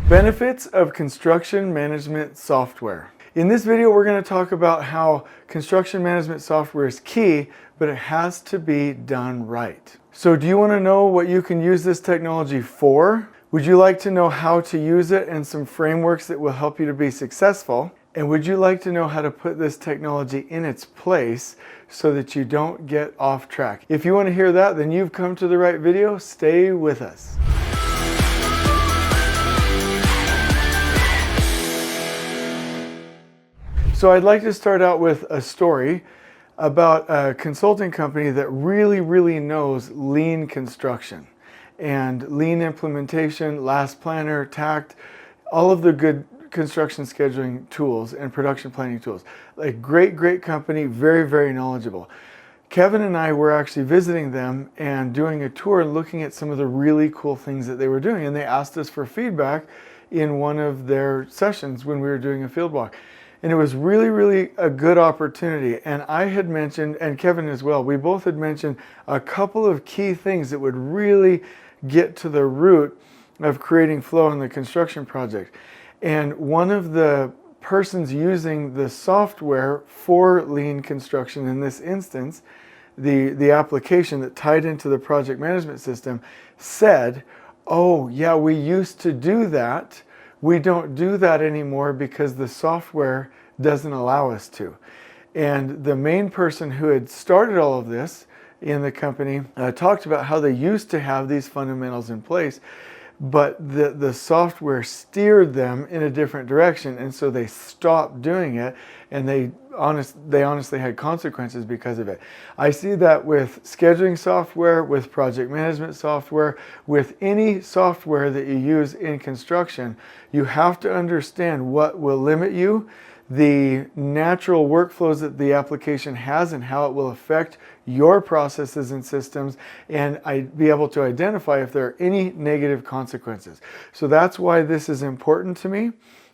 Benefits of construction management software. In this video, we're going to talk about how construction management software is key, but it has to be done right. So do you want to know what you can use this technology for? Would you like to know how to use it and some frameworks that will help you to be successful? And would you like to know how to put this technology in its place so that you don't get off track? If you want to hear that, then you've come to the right video. Stay with us. So I'd like to start out with a story about a consulting company that really knows lean construction and lean implementation, last planner, TACT, all of the good construction scheduling tools and production planning tools. A great company, very knowledgeable. Kevin and I were actually visiting them and doing a tour and looking at some of the really cool things that they were doing. And they asked us for feedback in one of their sessions when we were doing a field walk. And it was really a good opportunity. And I had mentioned, and Kevin as well, we both had mentioned a couple of key things that would really get to the root of creating flow in the construction project. And one of the persons using the software for lean construction in this instance, the application that tied into the project management system, said, "Oh yeah, we used to do that. We don't do that anymore because the software doesn't allow us to." And the main person who had started all of this in the company talked about how they used to have these fundamentals in place, but the software steered them in a different direction, and so they stopped doing it, and they honestly had consequences because of it. I see that with scheduling software, with project management software, with any software that you use in construction. You have to understand what will limit you, the natural workflows that the application has and how it will affect your processes and systems, and be able to identify if there are any negative consequences. So that's why this is important to me.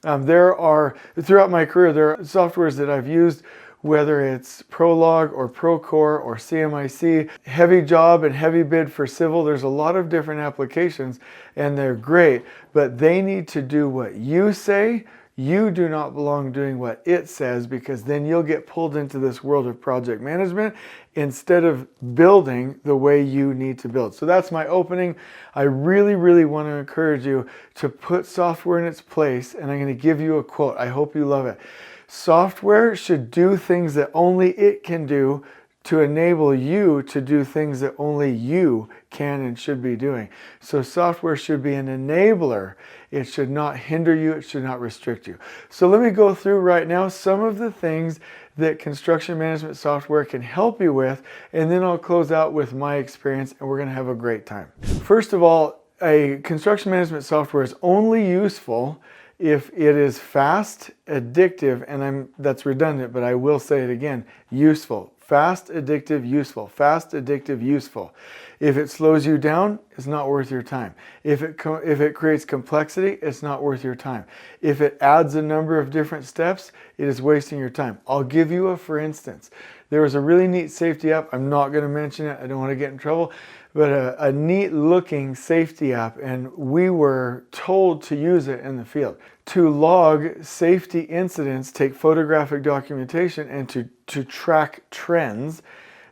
Throughout my career, there are softwares that I've used, whether it's Prolog or Procore or CMIC, heavy job and heavy bid for civil. There's a lot of different applications and they're great, but they need to do what you say. You do not belong doing what it says, because then you'll get pulled into this world of project management instead of building the way you need to build. So that's my opening. I really want to encourage you to put software in its place, and I'm going to give you a quote. I hope you love it. Software should do things that only it can do to enable you to do things that only you can and should be doing. So software should be an enabler. It should not hinder you. It should not restrict you. So let me go through right now some of the things that construction management software can help you with, and then I'll close out with my experience, and we're going to have a great time. First of all, a construction management software is only useful if it is fast, addictive, and that's redundant, but I will say it again, useful. Fast, addictive, useful. Fast, addictive, useful. If it slows you down, it's not worth your time. If it creates complexity, it's not worth your time. If it adds a number of different steps, it is wasting your time. I'll give you a for instance. There was a really neat safety app. I'm not going to mention it. I don't want to get in trouble. But a neat looking safety app, and we were told to use it in the field. To log safety incidents, take photographic documentation, and to track trends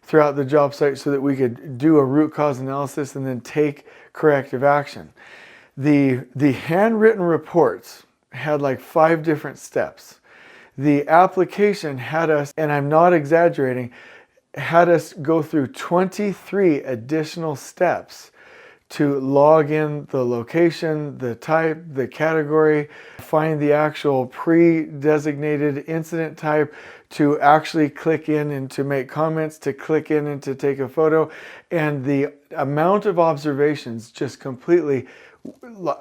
throughout the job site so that we could do a root cause analysis and then take corrective action. The handwritten reports had like 5 different steps. The application had us, and I'm not exaggerating, had us go through 23 additional steps to log in the location, the type, the category, find the actual pre-designated incident type, to actually click in and to make comments, to click in and to take a photo. And the amount of observations just completely,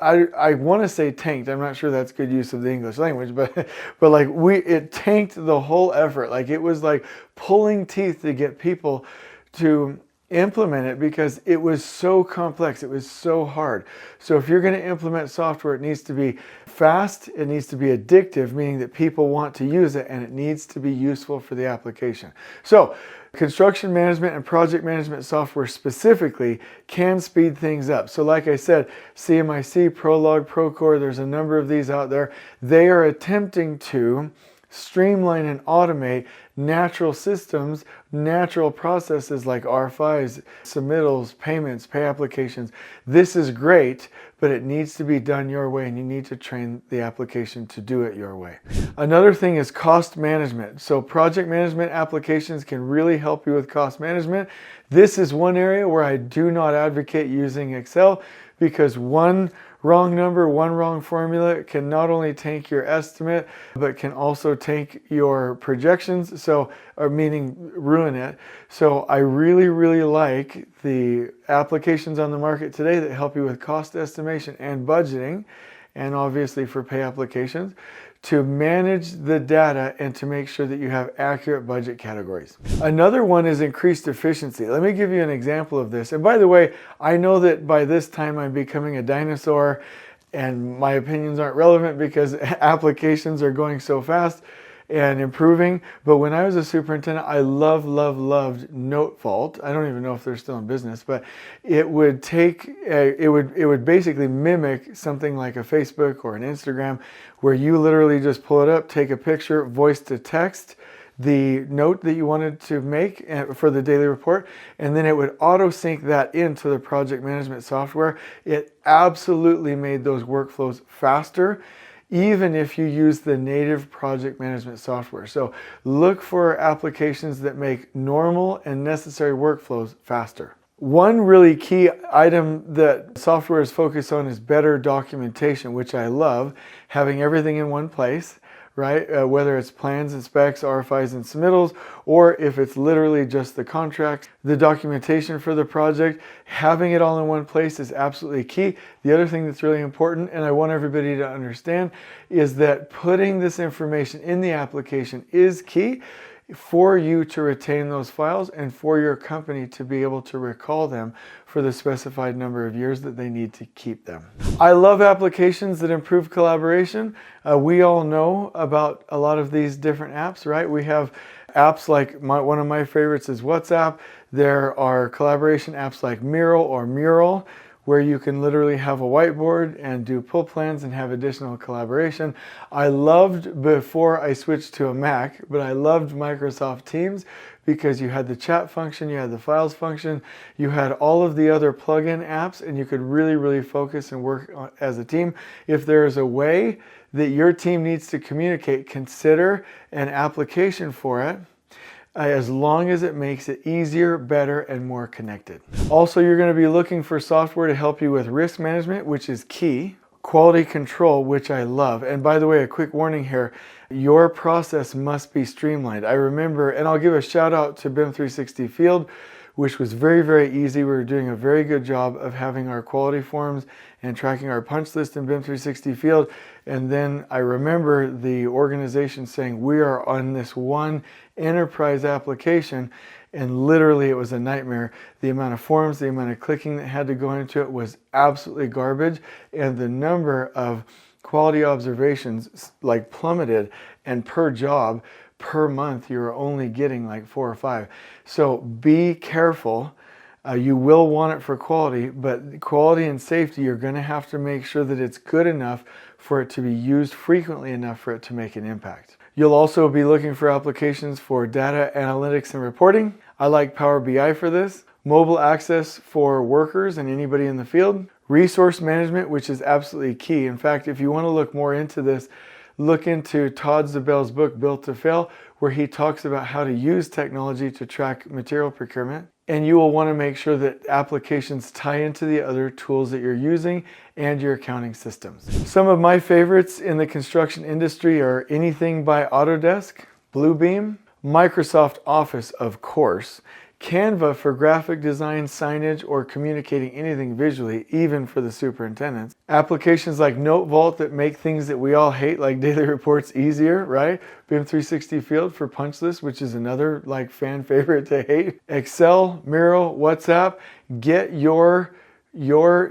I want to say tanked. I'm not sure that's good use of the English language, but like it tanked the whole effort. Like it was like pulling teeth to get people to implement it because it was so complex. It was so hard. So if you're going to implement software, it needs to be fast, it needs to be addictive, meaning that people want to use it, and it needs to be useful for the application. So Construction management and project management software specifically can speed things up. So like I said, CMIC, Prolog, Procore, there's a number of these out there. They are attempting to streamline and automate natural systems, natural processes like R5s, submittals, payments, pay applications. This is great, but it needs to be done your way, and you need to train the application to do it your way. Another thing is cost management. So project management applications can really help you with cost management. This is one area where I do not advocate using Excel, because one wrong number, one wrong formula can not only tank your estimate, but can also tank your projections, meaning ruin it. So I really, really like the applications on the market today that help you with cost estimation and budgeting, and obviously for pay applications, to manage the data and to make sure that you have accurate budget categories. Another one is increased efficiency. Let me give you an example of this. And by the way, I know that by this time I'm becoming a dinosaur and my opinions aren't relevant because applications are going so fast and improving. But when I was a superintendent, I loved NoteVault. I don't even know if they're still in business, but it would basically mimic something like a Facebook or an Instagram, where you literally just pull it up, take a picture, voice to text the note that you wanted to make for the daily report, and then it would auto sync that into the project management software. It absolutely made those workflows faster, even if you use the native project management software. So look for applications that make normal and necessary workflows faster. One really key item that software is focused on is better documentation, which I love, having everything in one place, right? Whether it's plans and specs, RFIs and submittals, or if it's literally just the contracts, the documentation for the project, having it all in one place is absolutely key. The other thing that's really important, and I want everybody to understand, is that putting this information in the application is key for you to retain those files and for your company to be able to recall them for the specified number of years that they need to keep them. I love applications that improve collaboration. We all know about a lot of these different apps, right? We have apps like one of my favorites is WhatsApp. There are collaboration apps like Miro or Mural, where you can literally have a whiteboard and do pull plans and have additional collaboration. I loved, before I switched to a Mac, but I loved Microsoft Teams because you had the chat function, you had the files function, you had all of the other plugin apps, and you could really, really focus and work as a team. If there's a way that your team needs to communicate, consider an application for it, as long as it makes it easier, better, and more connected. Also, you're going to be looking for software to help you with risk management, which is key. Quality control, which I love. And by the way, a quick warning here, your process must be streamlined. I remember, and I'll give a shout out to BIM 360 Field, which was very, very easy. We were doing a very good job of having our quality forms and tracking our punch list in BIM 360 Field. And then I remember the organization saying, we are on this one enterprise application, and literally it was a nightmare. The amount of forms, the amount of clicking that had to go into it was absolutely garbage, and the number of quality observations like plummeted, and per job, per month, you're only getting like 4 or 5. So be careful. You will want it for quality, but quality and safety, you're going to have to make sure that it's good enough for it to be used frequently enough for it to make an impact. You'll also be looking for applications for data analytics and reporting. I like Power BI for this. Mobile access for workers and anybody in the field. Resource management, which is absolutely key. In fact, if you want to look more into this, look into Todd Zabel's book, Built to Fail, where he talks about how to use technology to track material procurement. And you will want to make sure that applications tie into the other tools that you're using and your accounting systems. Some of my favorites in the construction industry are anything by Autodesk, Bluebeam, Microsoft Office, of course, Canva for graphic design, signage, or communicating anything visually, even for the superintendents. Applications like NoteVault that make things that we all hate, like daily reports, easier, right? BIM 360 Field for punch lists, which is another like fan favorite to hate. Excel, Miro, WhatsApp. Get your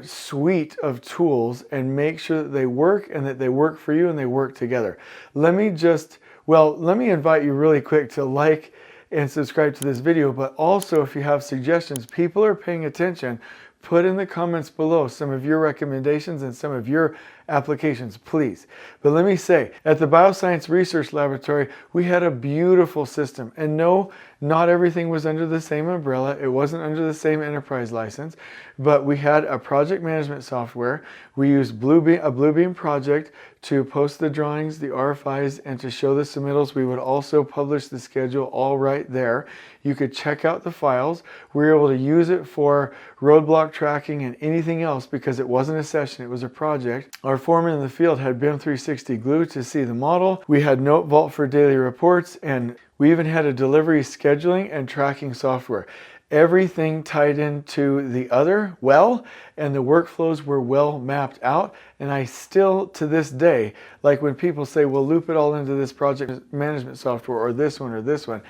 suite of tools and make sure that they work and that they work for you and they work together. Let me invite you really quick to like and subscribe to this video. But also, if you have suggestions, people are paying attention. Put in the comments below some of your recommendations and some of your applications, please. But let me say, at the Bioscience Research Laboratory, we had a beautiful system. And no, not everything was under the same umbrella. It wasn't under the same enterprise license, but we had a project management software. We used a Bluebeam project to post the drawings, the RFIs, and to show the submittals. We would also publish the schedule all right there. You could check out the files. We were able to use it for roadblock tracking and anything else because it wasn't a session, it was a project. Our foreman in the field had BIM 360 glue to see the model. We had Note Vault for daily reports, and we even had a delivery scheduling and tracking software. Everything tied into the other well, and the workflows were well mapped out. And I still, to this day, like when people say, well, loop it all into this project management software or this one,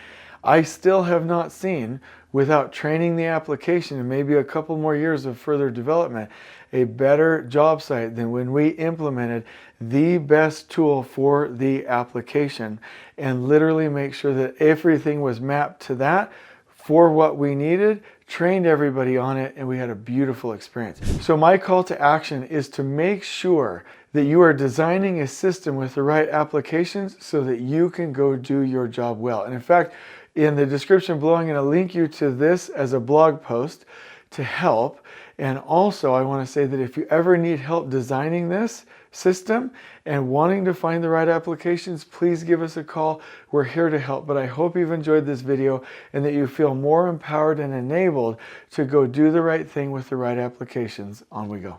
I still have not seen, without training the application and maybe a couple more years of further development, a better job site than when we implemented the best tool for the application and literally make sure that everything was mapped to that for what we needed, trained everybody on it, and we had a beautiful experience. So my call to action is to make sure that you are designing a system with the right applications so that you can go do your job well. And in fact, in the description below, I'm going to link you to this as a blog post to help. And also, I want to say that if you ever need help designing this system and wanting to find the right applications, please give us a call. We're here to help. But I hope you've enjoyed this video and that you feel more empowered and enabled to go do the right thing with the right applications. On we go.